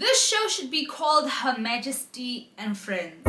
This show should be called Her Majesty and Friends.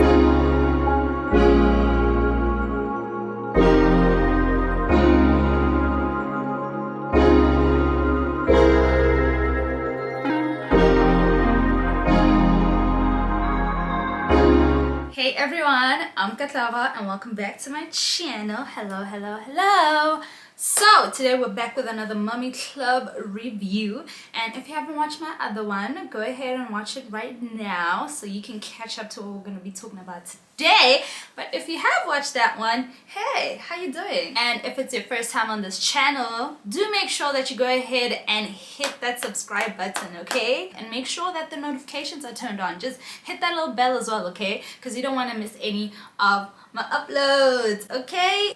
Hey everyone, I'm Katlava and welcome back to my channel. Hello. So today we're back with another Mummy Club review, and if you haven't watched my other one, go ahead and watch it right now so you can catch up to what we're going to be talking about today. But if you have watched that one, hey, how you doing? And if it's your first time on this channel, do make sure that you go ahead and hit that subscribe button, okay? And make sure that the notifications are turned on. Just hit that little bell as well, okay? Because you don't want to miss any of my uploads, okay?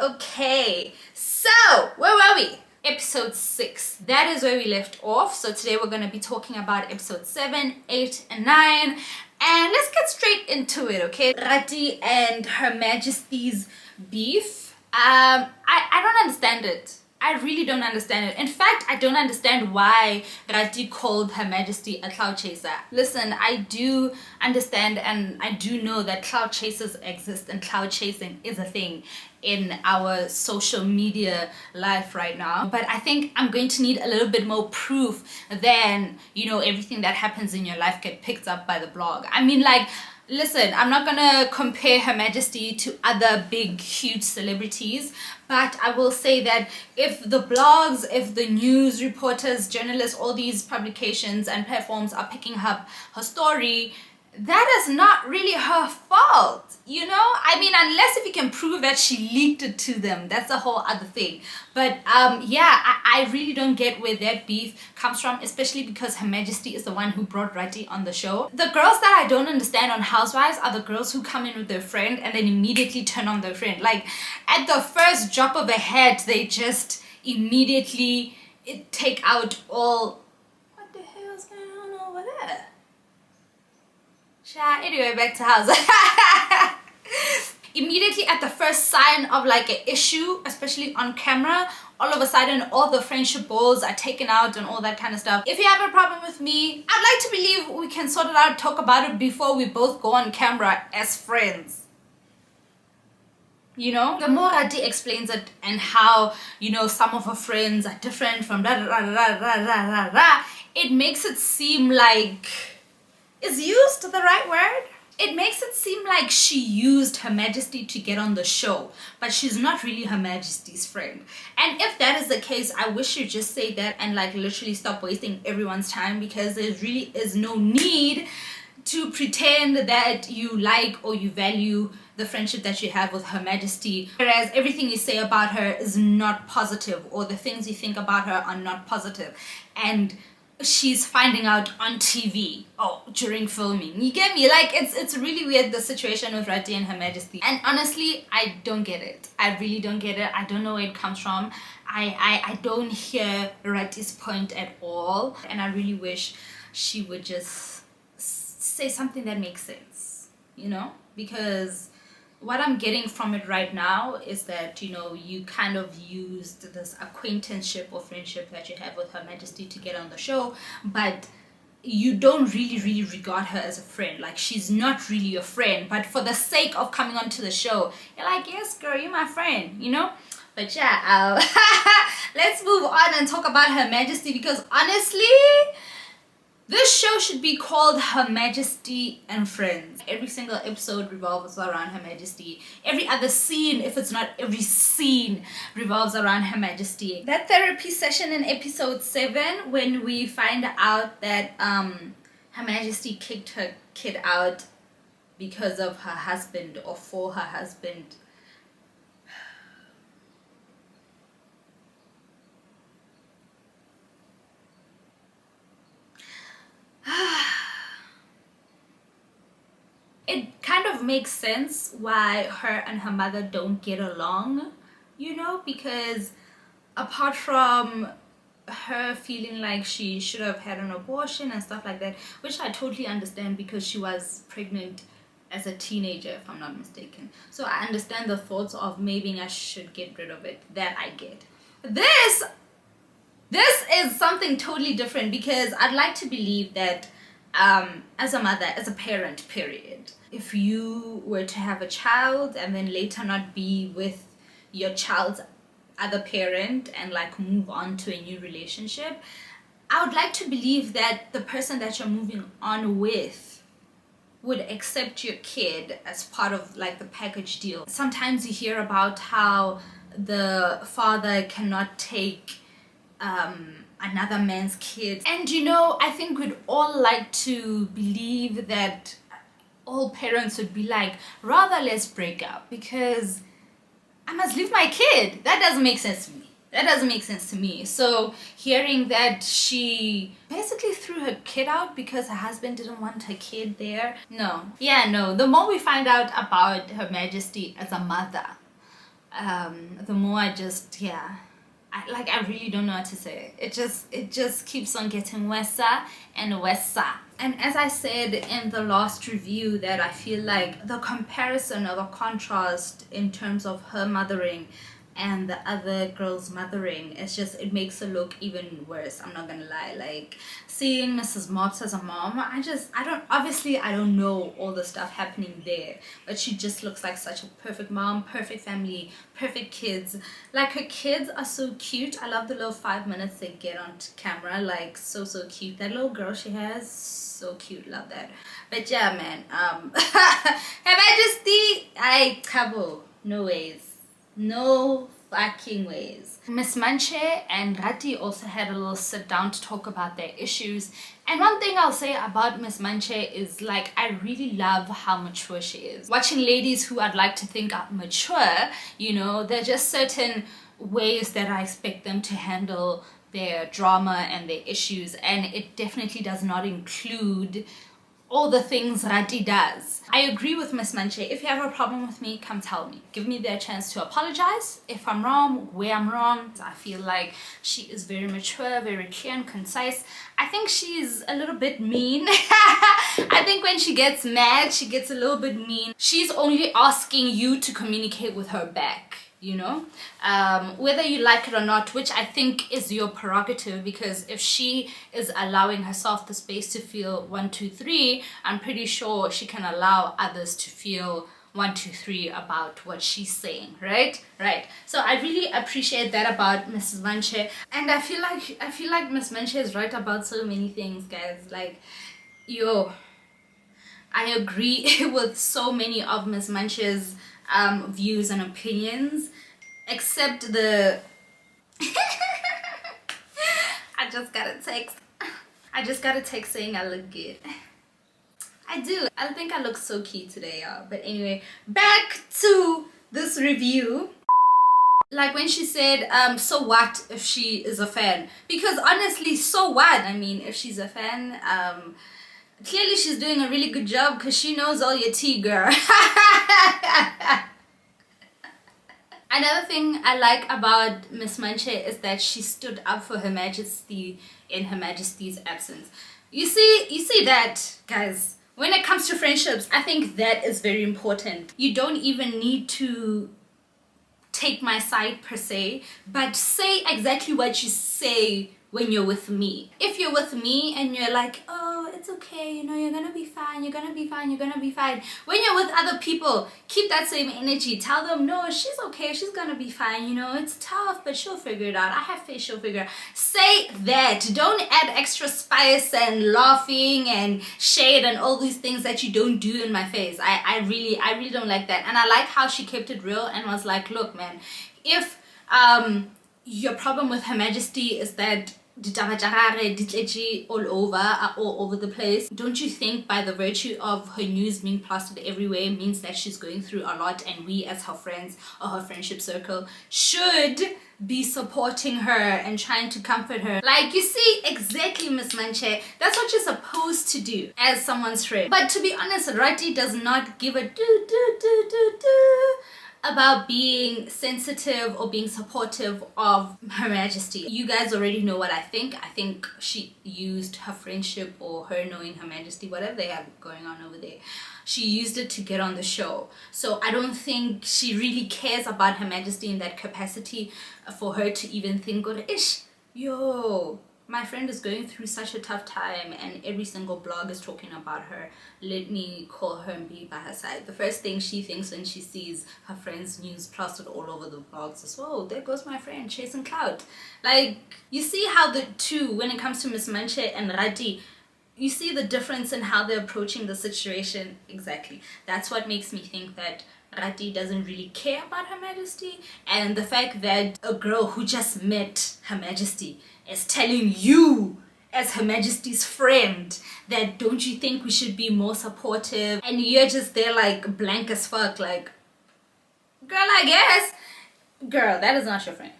So, where were we? Episode 6. That is where we left off. So today we're going to be talking about episode 7, 8, and 9. And let's get straight into it, okay? Rati and Her Majesty's beef. I don't understand it. I really don't understand it. In fact, I don't understand why Rati called Her Majesty a cloud chaser. Listen, I do understand and I do know that cloud chasers exist and cloud chasing is a thing in our social media life right now. But I think I'm going to need a little bit more proof than, you know, everything that happens in your life get picked up by the blog. I mean, like, listen, I'm not gonna compare Her Majesty to other big, huge celebrities, but I will say that if the blogs, if the news reporters, journalists, all these publications and platforms are picking up her story, that is not really her fault, you know? I mean, unless if you can prove that she leaked it to them, that's a whole other thing. But yeah, I really don't get where that beef comes from, especially because Her Majesty is the one who brought Rati on the show. The girls that I don't understand on Housewives are the girls who come in with their friend and then immediately turn on their friend. Like, at the first drop of a hat, they just immediately take out all... What the hell is going on over there? Anyway, back to house. Immediately at the first sign of like an issue, especially on camera, all of a sudden all the friendship balls are taken out and all that kind of stuff. If you have a problem with me, I'd like to believe we can sort it out, talk about it before we both go on camera as friends. You know, the more Rati explains it and how, you know, some of her friends are different from it makes it seem like... Is used the right word? It makes it seem like she used Her Majesty to get on the show, but she's not really Her Majesty's friend. And if that is the case, I wish you'd just say that and like literally stop wasting everyone's time, because there really is no need to pretend that you like or you value the friendship that you have with Her Majesty, whereas everything you say about her is not positive, or the things you think about her are not positive. And she's finding out on TV during filming. You get me? Like, it's really weird, the situation with Rati and Her Majesty. And honestly, I don't get it. I really don't get it. I don't know where it comes from. I don't hear Rati's point at all. And I really wish she would just say something that makes sense, you know? Because what I'm getting from it right now is that, you know, you kind of used this acquaintanceship or friendship that you have with Her Majesty to get on the show, but you don't really regard her as a friend. Like, she's not really your friend, but for the sake of coming onto the show, you're like, yes girl, you're my friend, you know? But yeah, let's move on and talk about Her Majesty, because honestly, this show should be called Her Majesty and Friends. Every single episode revolves around Her Majesty. Every other scene, if it's not every scene, revolves around Her Majesty. That therapy session in episode 7, when we find out that Her Majesty kicked her kid out because of her husband or for her husband. It kind of makes sense why her and her mother don't get along, you know, because apart from her feeling like she should have had an abortion and stuff like that, which I totally understand because she was pregnant as a teenager, if I'm not mistaken. So I understand the thoughts of maybe I should get rid of it. That I get. This is something totally different, because I'd like to believe that as a mother, as a parent, period. If you were to have a child and then later not be with your child's other parent and like move on to a new relationship, I would like to believe that the person that you're moving on with would accept your kid as part of like the package deal. Sometimes you hear about how the father cannot take another man's kid, and you know, I think we'd all like to believe that all parents would be like, rather let's break up because I must leave my kid. That doesn't make sense to me. That doesn't make sense to me. So hearing that she basically threw her kid out because her husband didn't want her kid there, no. Yeah, no. The more we find out about Her Majesty as a mother, the more I just, yeah, I really don't know what to say. It just keeps on getting worse and worse. And as I said in the last review, that I feel like the comparison or the contrast in terms of her mothering and the other girl's mothering, it makes her look even worse. I'm not gonna lie. Like, seeing Mrs. Mops as a mom, I don't know all the stuff happening there, but she just looks like such a perfect mom, perfect family, perfect kids. Like, her kids are so cute. I love the little 5 minutes they get on camera, like so cute. That little girl she has, so cute, love that. But yeah, man, Her Majesty, no ways. No fucking ways. Miss Manche and Rati also had a little sit down to talk about their issues. And one thing I'll say about Miss Manche is, like, I really love how mature she is. Watching ladies who I'd like to think are mature, you know, there are just certain ways that I expect them to handle their drama and their issues, and it definitely does not include all the things Rati does. I agree with Miss Manche. If you have a problem with me, come tell me. Give me the chance to apologize if I'm wrong, where I'm wrong. I feel like she is very mature, very clear and concise. I think she's a little bit mean. I think when she gets mad, she gets a little bit mean. She's only asking you to communicate with her back, you know, whether you like it or not, which I think is your prerogative, because if she is allowing herself the space to feel 1, 2, 3, I'm pretty sure she can allow others to feel 1, 2, 3 about what she's saying, right? So I really appreciate that about Mrs. Manche, and I feel like Miss Manche is right about so many things, guys. Like, I agree with so many of Miss Manche's views and opinions, except the I just got a text saying I look good. I do. I think I look so cute today, y'all. But anyway, back to this review. Like, when she said, so what if she is a fan? Because honestly, so what? I mean, if she's a fan, clearly she's doing a really good job because she knows all your tea, girl. Another thing I like about Miss Manche is that she stood up for Her Majesty in Her Majesty's absence. You see that, guys, when it comes to friendships, I think that is very important. You don't even need to take my side per se, but say exactly what you say when you're with me. If you're with me and you're like, oh, it's okay, you know, you're gonna be fine, you're gonna be fine, you're gonna be fine. When you're with other people, keep that same energy. Tell them, no, she's okay, she's gonna be fine, you know, it's tough, but she'll figure it out. I have faith, she'll figure it out. Say that. Don't add extra spice and laughing and shade and all these things that you don't do in my face. I really don't like that. And I like how she kept it real and was like, look, man, if your problem with Her Majesty is that all over the place, don't you think by the virtue of her news being plastered everywhere means that she's going through a lot, and we as her friends or her friendship circle should be supporting her and trying to comfort her? Like, you see, exactly, Miss Manche, that's what you're supposed to do as someone's friend. But to be honest, Rati does not give a do about being sensitive or being supportive of Her Majesty. You guys already know what I think. I think she used her friendship or her knowing Her Majesty, whatever they have going on over there, she used it to get on the show. So I don't think she really cares about Her Majesty in that capacity for her to even think, ish, yo, my friend is going through such a tough time and every single blog is talking about her, let me call her and be by her side. The first thing she thinks when she sees her friend's news plastered all over the blogs is, whoa, there goes my friend chasing clout. Like, you see how the two, when it comes to Miss Manche and Rati, you see the difference in how they're approaching the situation. Exactly. That's what makes me think that Rati doesn't really care about Her Majesty, and the fact that a girl who just met Her Majesty is telling you as Her Majesty's friend that don't you think we should be more supportive, and you're just there like blank as fuck, like, girl, I guess. Girl, that is not your friend.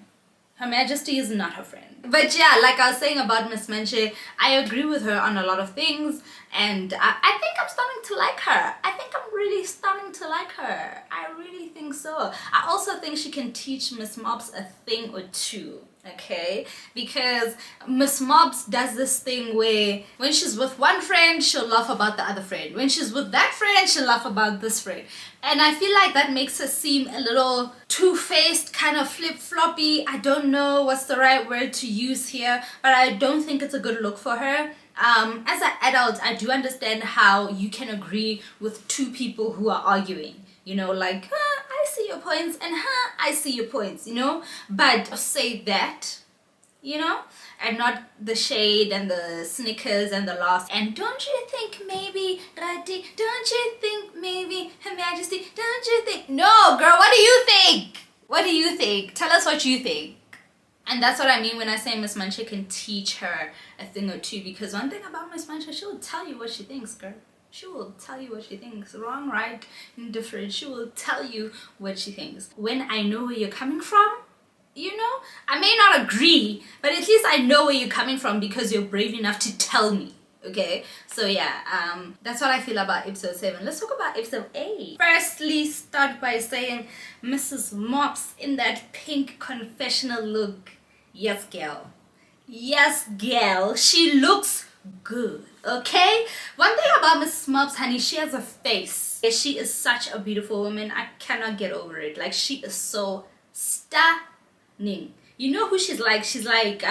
Her Majesty is not her friend. But yeah, like I was saying about Miss Manche, I agree with her on a lot of things, and I think I'm starting to like her. I think I'm really starting to like her. I really think so. I also think she can teach Miss Mobs a thing or two, okay? Because Miss Mobs does this thing where when she's with one friend, she'll laugh about the other friend. When she's with that friend, she'll laugh about this friend. And I feel like that makes her seem a little two-faced, kind of flip-floppy. I don't know what's the right word to use here, but I don't think it's a good look for her. As an adult, I do understand how you can agree with two people who are arguing. You know, like, I see your points, and I see your points, you know? But say that, you know, and not the shade and the snickers and the laughs. And don't you think maybe, Rati, don't you think maybe, Her Majesty, don't you think? No, girl, what do you think? What do you think? Tell us what you think. And that's what I mean when I say Miss Manche can teach her a thing or two, because one thing about Miss Manche, she will tell you what she thinks, girl. She will tell you what she thinks. Wrong, right, indifferent. She will tell you what she thinks. When I know where you're coming from, you know, I may not agree, but at least I know where you're coming from because you're brave enough to tell me. Okay, so yeah, that's what I feel about episode 7. Let's talk about episode 8. Firstly, start by saying Mrs. Mops in that pink confessional look. Yes, girl. Yes, girl. She looks good. Okay, one thing about Mrs. Mops, honey, she has a face. She is such a beautiful woman. I cannot get over it. Like, she is so stunning. You know who she's like? She's like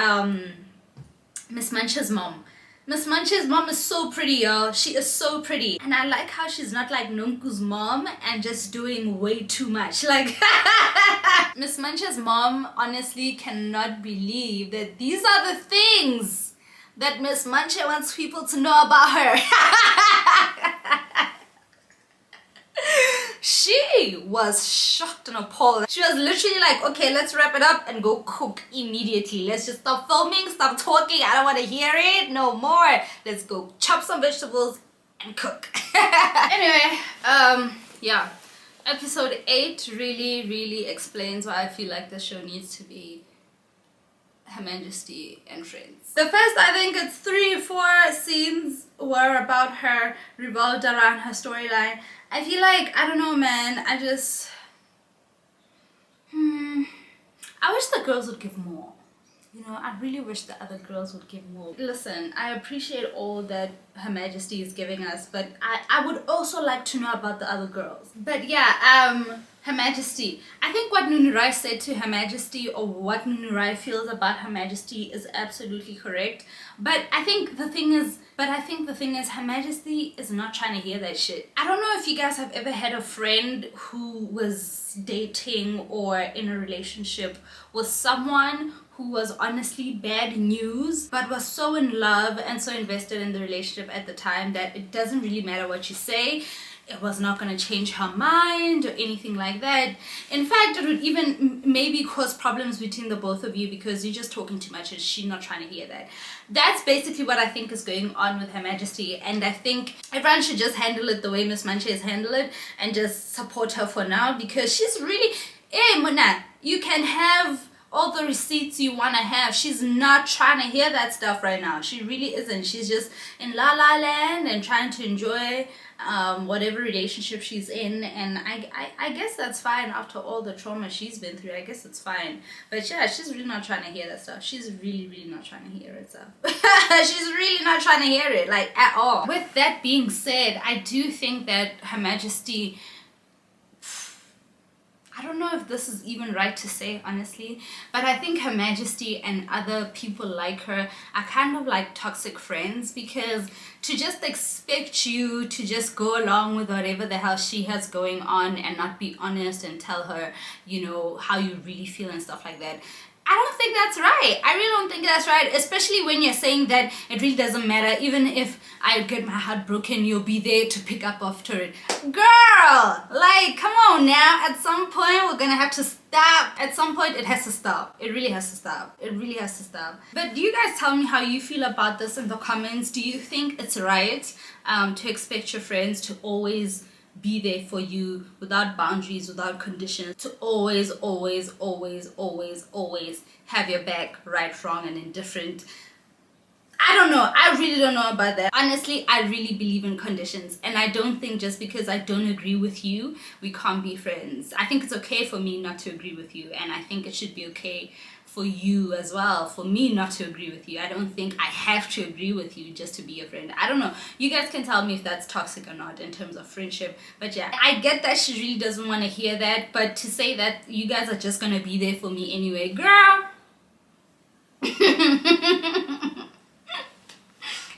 Miss Manche's mom. Miss Manche's mom is so pretty, y'all. She is so pretty. And I like how she's not like Nonku's mom and just doing way too much. Like, Miss Manche's mom honestly cannot believe that these are the things that Miss Manche wants people to know about her. She was shocked and appalled. She was literally like, okay, let's wrap it up and go cook immediately. Let's just stop filming, stop talking. I don't want to hear it no more. Let's go chop some vegetables and cook. Anyway, yeah. Episode 8 really explains why I feel like the show needs to be Her Majesty and friends. The first, I think it's 3 or 4 scenes were about her, revolved around her storyline. I feel like, I don't know, man, I just I wish the girls would give more. You know, I really wish the other girls would give more. Listen, I appreciate all that Her Majesty is giving us, but I would also like to know about the other girls. But yeah, Her Majesty. I think what Nunurai said to Her Majesty, or what Nunurai feels about Her Majesty, is absolutely correct. But I think the thing is, Her Majesty is not trying to hear that shit. I don't know if you guys have ever had a friend who was dating or in a relationship with someone who was honestly bad news, but was so in love and so invested in the relationship at the time that it doesn't really matter what you say. It was not going to change her mind or anything like that. In fact, it would even maybe cause problems between the both of you because you're just talking too much and she's not trying to hear that. That's basically what I think is going on with Her Majesty, and I think everyone should just handle it the way Miss Manche has handled it and just support her for now, because she's really, hey Mona, you can have all the receipts you want to have. She's not trying to hear that stuff right now. She really isn't. She's just in la la land and trying to enjoy whatever relationship she's in, and I guess that's fine after all the trauma she's been through. I guess it's fine. But yeah, she's really not trying to hear that stuff. She's really not trying to hear it stuff. She's really not trying to hear it, like, at all. With that being said, I do think that Her Majesty, I I don't know if this is even right to say, honestly, but I think Her Majesty and other people like her are kind of like toxic friends, because to just expect you to just go along with whatever the hell she has going on and not be honest and tell her, you know, how you really feel and stuff like that. I don't think that's right. I really don't think that's right, especially when you're saying that it really doesn't matter. Even if I get my heart broken, you'll be there to pick up after it. Girl, like, come on now. At some point, we're gonna have to stop. At some point, it has to stop. It really has to stop. It really has to stop. But do you guys tell me how you feel about this in the comments? Do you think it's right to expect your friends to always be there for you without boundaries, without conditions, to always have your back, right, wrong, and indifferent? I don't know. I really don't know about that. Honestly, I really believe in conditions, and I don't think just because I don't agree with you, we can't be friends. I think it's okay for me not to agree with you, and I think it should be okay for you as well, for me not to agree with you. I don't think I have to agree with you just to be a friend. I don't know. You guys can tell me if that's toxic or not in terms of friendship. But yeah, I get that she really doesn't want to hear that, but to say that you guys are just gonna be there for me anyway, girl.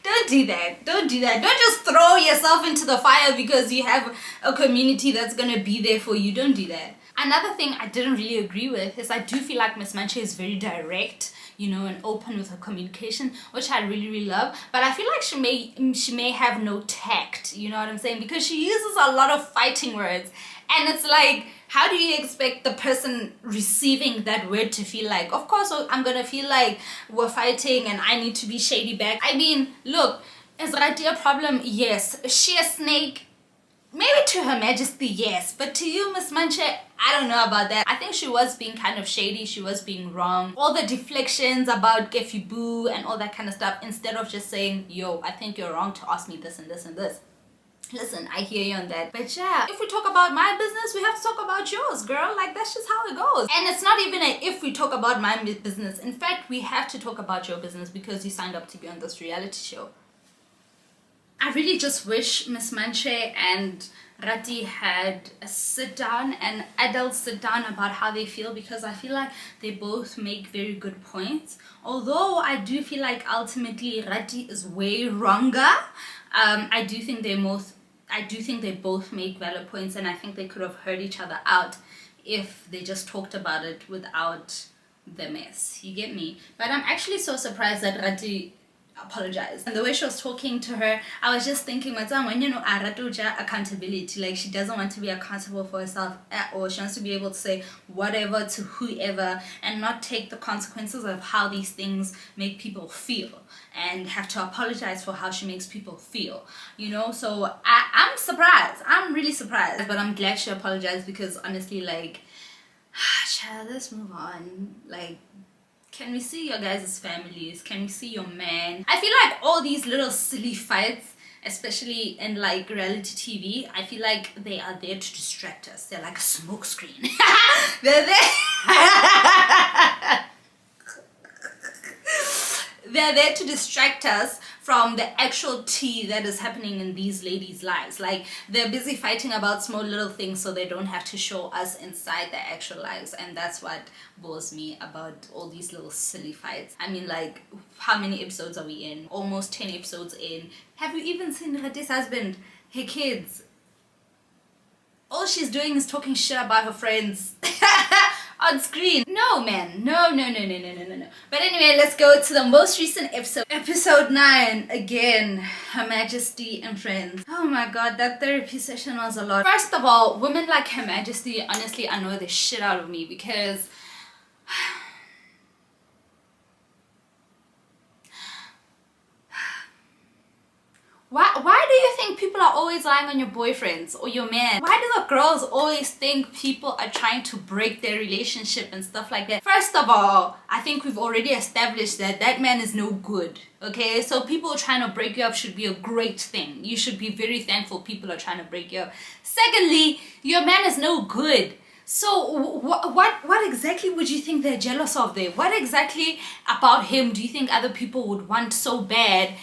Don't do that. Don't do that. Don't just throw yourself into the fire because you have a community that's gonna be there for you. Don't do that. Another thing I didn't really agree with is I do feel like Miss Manche is very direct, you know, and open with her communication, which I really love. But I feel like she may have no tact, you know what I'm saying? Because she uses a lot of fighting words, and it's like, how do you expect the person receiving that word to feel like? Of course, I'm gonna feel like we're fighting and I need to be shady back. I mean, look, is Rati a problem? Yes. Is she a snake? Maybe to Her Majesty, yes. But to you, Miss Manche, I don't know about that. I think she was being kind of shady. She was being wrong. All the deflections about Gefi Boo and all that kind of stuff, instead of just saying, yo, I think you're wrong to ask me this and this and this. Listen, I hear you on that. But yeah, if we talk about my business, we have to talk about yours, girl. Like, that's just how it goes. And it's not even a if we talk about my business. In fact, we have to talk about your business because you signed up to be on this reality show. I really just wish Miss Manche and Rati had a sit down, an adult sit down about how they feel, because I feel like they both make very good points. Although I do feel like ultimately Rati is way wronger. I do think they both make valid points, and I think they could have heard each other out if they just talked about it without the mess. You get me? But I'm actually so surprised that Rati apologized. And the way she was talking to her, I was just thinking, when you know, accountability, like, she doesn't want to be accountable for herself at all. She wants to be able to say whatever to whoever and not take the consequences of how these things make people feel and have to apologize for how she makes people feel, you know. So I'm surprised. I'm really surprised, but I'm glad she apologized, because honestly, like, child, let's move on. Like, can we see your guys' families? Can we see your man? I feel like all these little silly fights, especially in like reality TV, I feel like they are there to distract us. They're like a smoke screen. They're there. They're there to distract us from the actual tea that is happening in these ladies' lives. Like, they're busy fighting about small little things so they don't have to show us inside their actual lives. And that's what bores me about all these little silly fights. I mean, like, how many episodes are we in? Almost 10 episodes in. Have you even seen Rati's husband? Her kids? All she's doing is talking shit about her friends. On screen. No, man. No. But anyway, let's go to the most recent episode. Episode 9. Again, Her Majesty and friends. Oh my god, that therapy session was a lot. First of all, women like Her Majesty honestly annoy the shit out of me, because Why do you think people are always lying on your boyfriends or your man? Why do the girls always think people are trying to break their relationship and stuff like that? First of all, I think we've already established that that man is no good, okay? So people trying to break you up should be a great thing. You should be very thankful people are trying to break you up. Secondly, your man is no good. So what exactly would you think they're jealous of there? What exactly about him do you think other people would want so bad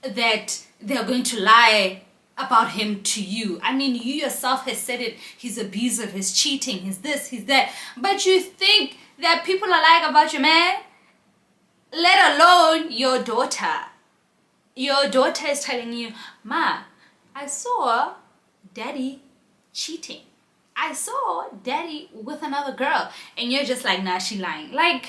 that they're going to lie about him to you. I mean, you yourself has said it. He's abusive, he's cheating, he's this, he's that. But you think that people are like about your man? Let alone your daughter. Your daughter is telling you, Ma, I saw daddy cheating. I saw daddy with another girl. And you're just like, nah, she lying. Like,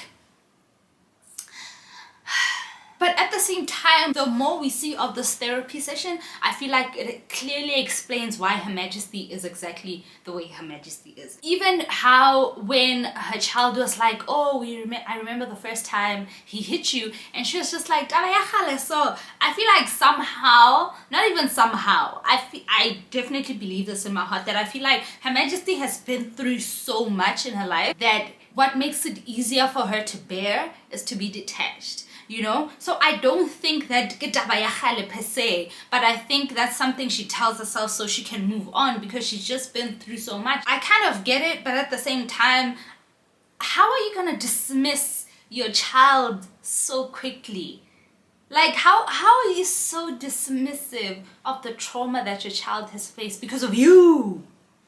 but at the same time, the more we see of this therapy session, I feel like it clearly explains why Her Majesty is exactly the way Her Majesty is. Even how when her child was like, oh, I remember the first time he hit you, and she was just like, so I feel like somehow, not even somehow, I definitely believe this in my heart, that I feel like Her Majesty has been through so much in her life that what makes it easier for her to bear is to be detached. You know, so I don't think that per se, but I think that's something she tells herself so she can move on, because she's just been through so much. I kind of get it, but at the same time, how are you gonna dismiss your child so quickly? Like, how are you so dismissive of the trauma that your child has faced because of you?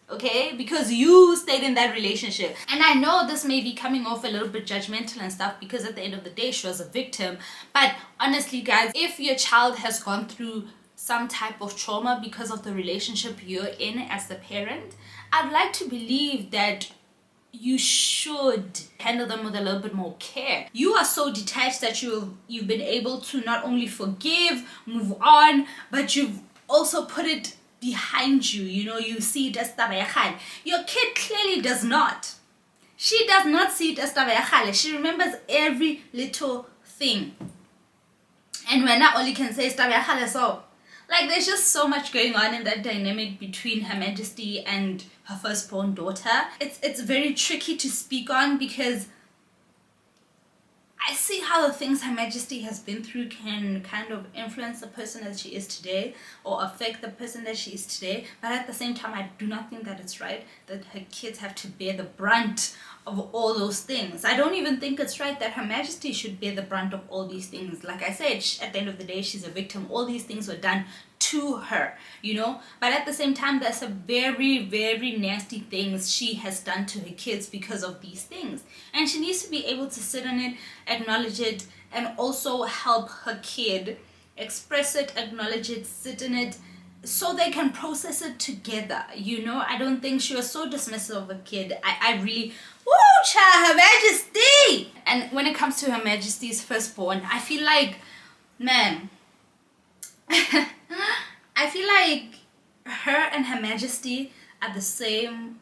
Okay, because you stayed in that relationship. And I know this may be coming off a little bit judgmental and stuff, because at the end of the day she was a victim, but honestly guys, if your child has gone through some type of trauma because of the relationship you're in as the parent, I'd like to believe that you should handle them with a little bit more care. You are so detached that you've been able to not only forgive, move on, but you've also put it behind you. You know, you see it as taba ya kgale. Your kid clearly does not. She does not see it as taba ya kgale. She remembers every little thing. And when I only can say taba ya kgale, so like there's just so much going on in that dynamic between Her Majesty and her firstborn daughter. It's very tricky to speak on, because I see how the things Her Majesty has been through can kind of influence the person that she is today, or affect the person that she is today. But at the same time, I do not think that it's right that her kids have to bear the brunt of all those things. I don't even think it's right that Her Majesty should bear the brunt of all these things. Like I said, at the end of the day, she's a victim. All these things were done to her, you know. But at the same time, there's some very, very nasty things she has done to her kids because of these things, and she needs to be able to sit on it, acknowledge it, and also help her kid express it, acknowledge it, sit in it, so they can process it together. You know, I don't think she was so dismissive of a kid. I really, woo, child, Her Majesty. And when it comes to Her Majesty's firstborn, I feel like, man, I feel like her and Her Majesty are the same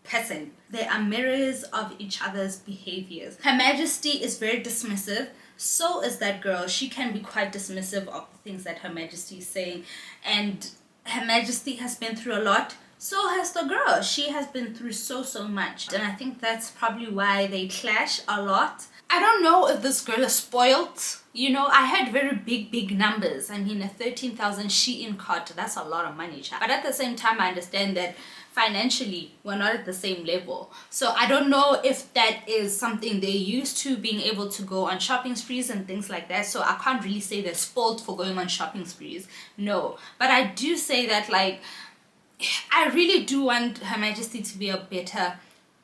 person. They are mirrors of each other's behaviors. Her Majesty is very dismissive. So is that girl. She can be quite dismissive of the things that Her Majesty is saying. And Her Majesty has been through a lot. So has the girl. She has been through so much. And I think that's probably why they clash a lot. I don't know if this girl is spoiled. You know, I had very big numbers. I mean, a 13,000 Shein cart, that's a lot of money, child. But at the same time, I understand that financially, we're not at the same level. So I don't know if that is something they're used to, being able to go on shopping sprees and things like that. So I can't really say they're spoiled for going on shopping sprees. No. But I do say that, like, I really do want Her Majesty to be a better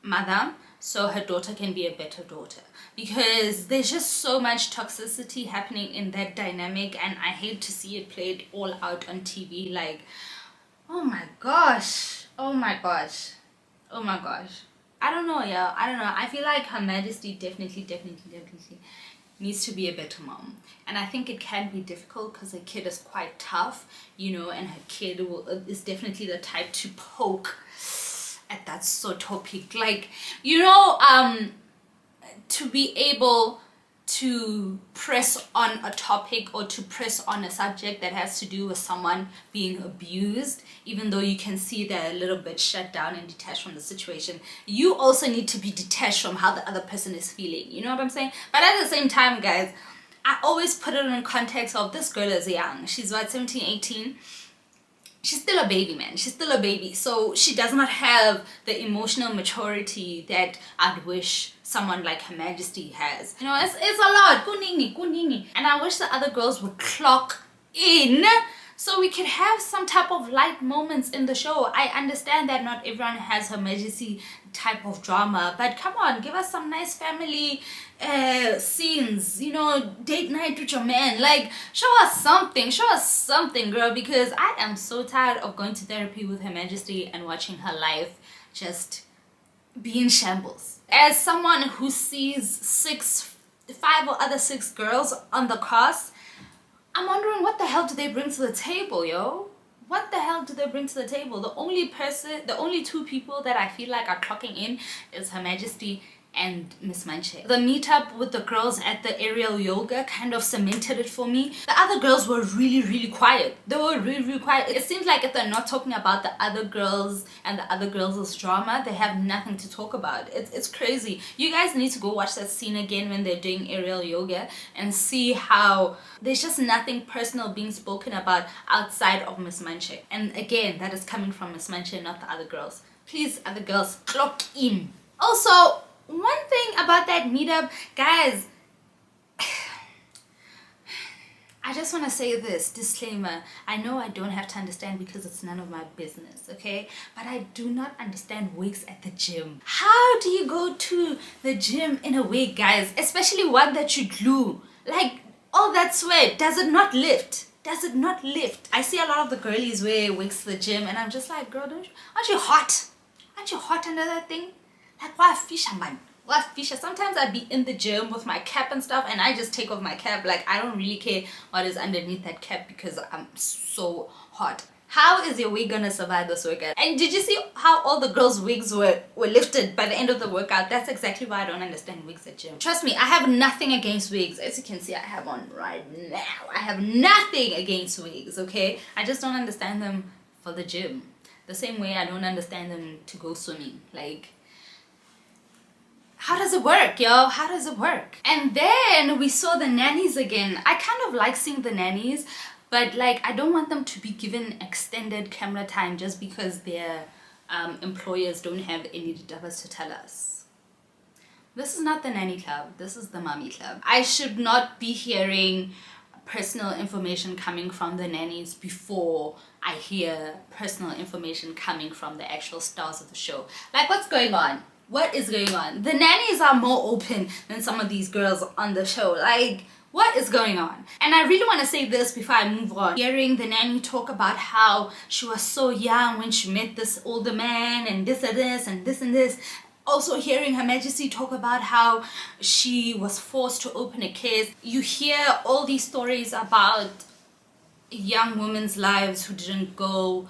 mother, so her daughter can be a better daughter, because there's just so much toxicity happening in that dynamic, and I hate to see it played all out on TV. Like, oh my gosh, oh my gosh, oh my gosh. I don't know, yeah, I don't know. I feel like Her Majesty definitely needs to be a better mom. And I think it can be difficult because her kid is quite tough, you know, and her kid is definitely the type to poke at that sort of topic. Like, you know, to be able to press on a topic or to press on a subject that has to do with someone being abused, even though you can see they're a little bit shut down and detached from the situation, you also need to be detached from how the other person is feeling. You know what I'm saying? But at the same time, guys, I always put it in context of this girl is young. She's about 17, 18. She's still a baby, man. She's still a baby. So she does not have the emotional maturity that I'd wish someone like Her Majesty has. You know, it's a lot. Kunini. And I wish the other girls would clock in so we could have some type of light moments in the show. I understand that not everyone has Her Majesty type of drama, but come on, give us some nice family scenes, you know, date night with your man. Like, show us something, girl, because I am so tired of going to therapy with Her Majesty and watching her life just be in shambles. As someone who sees 5 or other 6 girls on the cast, I'm wondering, what the hell do they bring to the table, yo? What the hell do they bring to the table? The only 2 people that I feel like are clocking in is Her Majesty and Miss Manche. The meetup with the girls at the aerial yoga kind of cemented it for me. The other girls were really quiet. They were really quiet. It seems like if they're not talking about the other girls and the other girls' drama, they have nothing to talk about. It's crazy. You guys need to go watch that scene again when they're doing aerial yoga and see how there's just nothing personal being spoken about outside of Miss Manche. And again, that is coming from Miss Manche, not the other girls. Please, other girls, clock in. Also, one thing about that meetup, guys, I just want to say this disclaimer. I know I don't have to understand because it's none of my business, okay? But I do not understand wigs at the gym. How do you go to the gym in a wig, guys? Especially one that you glue. Like, all that sweat, does it not lift? Does it not lift? I see a lot of the girlies wear wigs to the gym and I'm just like, girl, aren't you hot? Aren't you hot under that thing? Like, what fisher, man? What fisher? Sometimes I'd be in the gym with my cap and stuff and I just take off my cap. Like, I don't really care what is underneath that cap because I'm so hot. How is your wig gonna survive this workout? And did you see how all the girls' wigs were lifted by the end of the workout? That's exactly why I don't understand wigs at gym. Trust me, I have nothing against wigs. As you can see, I have one right now. I have nothing against wigs, okay? I just don't understand them for the gym. The same way I don't understand them to go swimming. Like, how does it work, yo? How does it work? And then we saw the nannies again. I kind of like seeing the nannies, but like, I don't want them to be given extended camera time just because their employers don't have any details to tell us. This is not the nanny club. This is the mommy club. I should not be hearing personal information coming from the nannies before I hear personal information coming from the actual stars of the show. Like, what's going on? What is going on? The nannies are more open than some of these girls on the show. Like, what is going on? And I really want to say this before I move on. Hearing the nanny talk about how she was so young when she met this older man and this and this and this and this. Also hearing Her Majesty talk about how she was forced to open a case. You hear all these stories about young women's lives who didn't go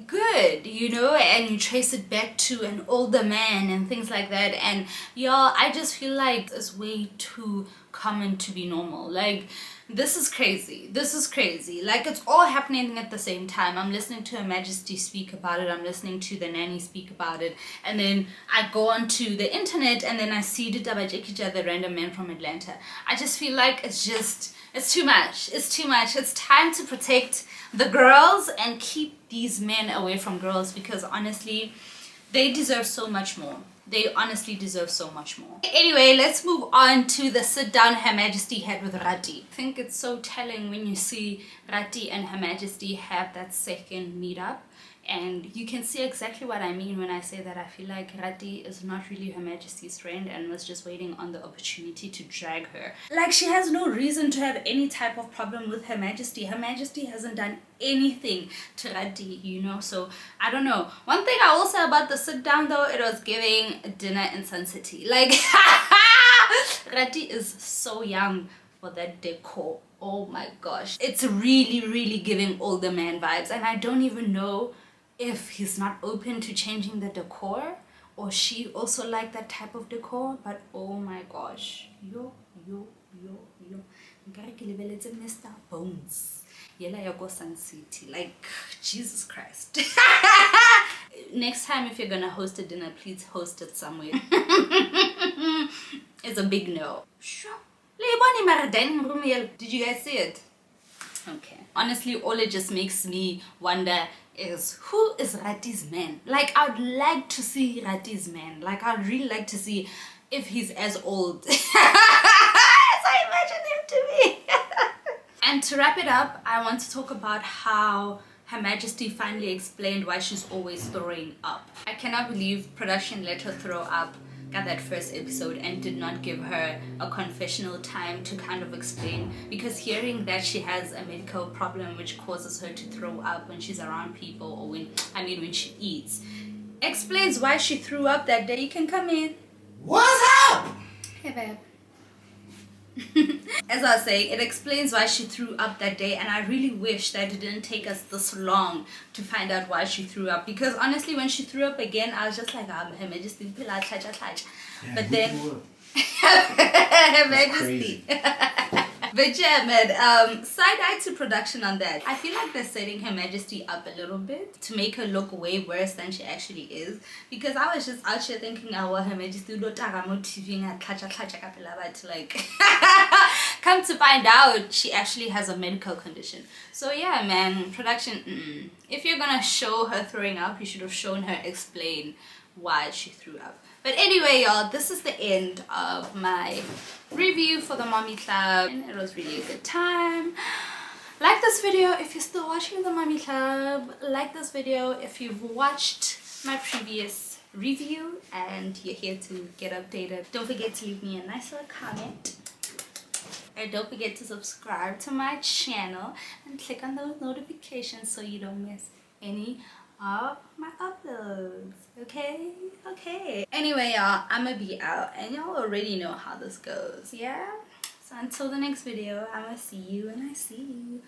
good, you know, and you trace it back to an older man and things like that. And y'all, I just feel like it's way too common to be normal. Like, this is crazy. This is crazy. Like, it's all happening at the same time. I'm listening to Her Majesty speak about it. I'm listening to the nanny speak about it. And then I go onto the internet and then I see the random man from Atlanta. I just feel like it's too much. It's too much. It's time to protect the girls and keep these men away from girls, because honestly, they deserve so much more. They honestly deserve so much more. Anyway, let's move on to the sit down Her Majesty had with Rati. I think it's so telling when you see Rati and Her Majesty have that second meetup. And you can see exactly what I mean when I say that I feel like Rati is not really Her Majesty's friend and was just waiting on the opportunity to drag her. Like, she has no reason to have any type of problem with Her Majesty. Her Majesty hasn't done anything to Rati, you know? So, I don't know. One thing I will say about the sit down though, it was giving dinner intensity. Like, Rati is so young for that decor. Oh my gosh. It's really giving older man vibes, and I don't even know if he's not open to changing the decor or she also like that type of decor. But oh my gosh, yo Mr. Bones, yela ya go Sun City, like, Jesus Christ. Next time if you're gonna host a dinner, please host it somewhere. It's a big no. Did you guys see it? Okay, honestly, all it just makes me wonder is, who is Rati's man? Like, I'd like to see Rati's man. Like, I'd really like to see if he's as old as I imagine him to be. And to wrap it up, I want to talk about how Her Majesty finally explained why she's always throwing up. I cannot believe production let her throw up at that first episode and did not give her a confessional time to kind of explain, because hearing that she has a medical problem which causes her to throw up when she's around people, or when she eats, explains why she threw up that day. You can come in. What's up? Hey babe. As I was saying, it explains why she threw up that day, and I really wish that it didn't take us this long to find out why she threw up, because honestly when she threw up again I was just like, Her Majesty, but then Her Majesty. But yeah, man, side eye to production on that. I feel like they're setting Her Majesty up a little bit to make her look way worse than she actually is, because I was just out here thinking, Her Majesty to like come to find out she actually has a medical condition. So yeah, man, production, if you're gonna show her throwing up, you should have shown her explain why she threw up. But anyway, y'all, this is the end of my review for the Mommy Club, and it was really a good time. Like this video if you're still watching the Mommy Club. Like this video if you've watched my previous review and you're here to get updated. Don't forget to leave me a nice little comment, and don't forget to subscribe to my channel and click on those notifications so you don't miss any of my uploads. Okay, anyway, y'all, I'ma be out and y'all already know how this goes. Yeah, so until the next video, I'ma see you when I see you.